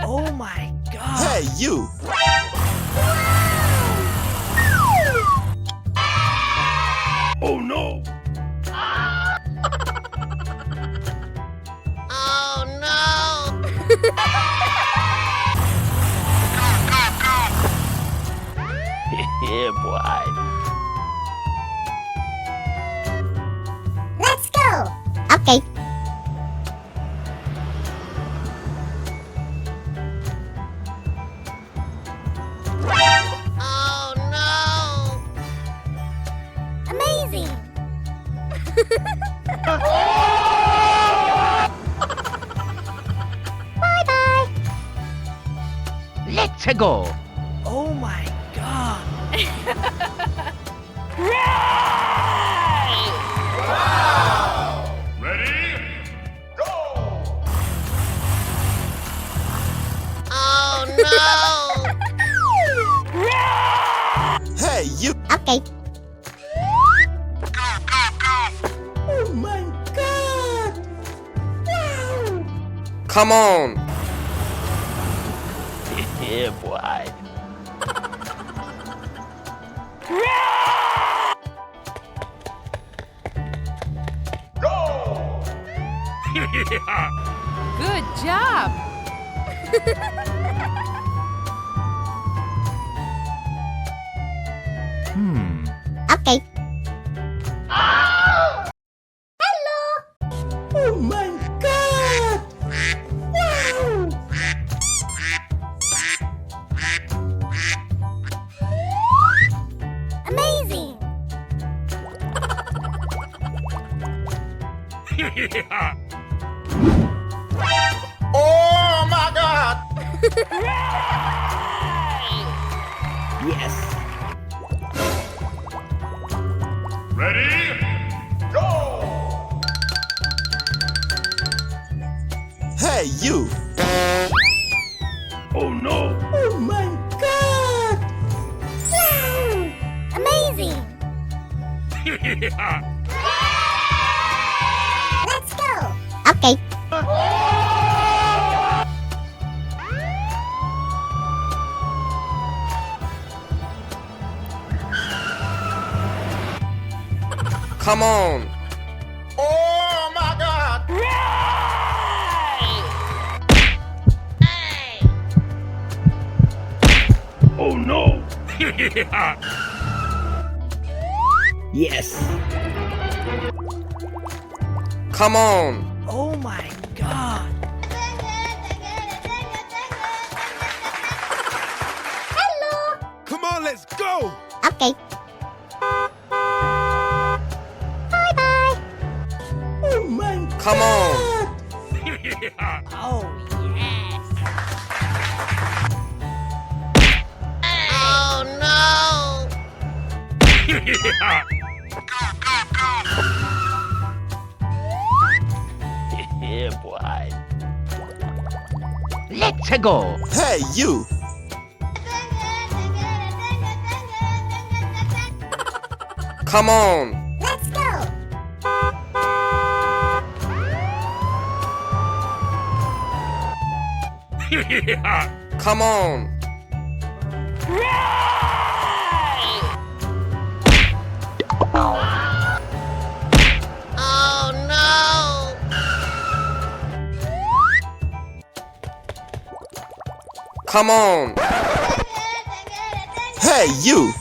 Oh my god! Hey, you! Oh no! Oh no! Yeah, boy. Let's go! Okay. Oh no! Amazing! Bye-bye! Let's go! Oh my god! Oh no! Hey, you! Okay. Oh my god! Wow! Come on! Yeah, boy. Good job! Okay. Oh my god! Wow! Amazing! Oh my god! Yes! Hey, you! Oh no! Oh my god! Wow! Amazing! Let's go! Okay. Come on! Oh my god! Oh no! Yes! Come on! Oh my god! Hello! Come on, let's go! Okay. Bye-bye! Oh my Come on! Oh yes! Oh no! Yeah, boy. Let's go! Hey, you! Come on! Let's go! Come on! Oh no! Come on! Hey, you!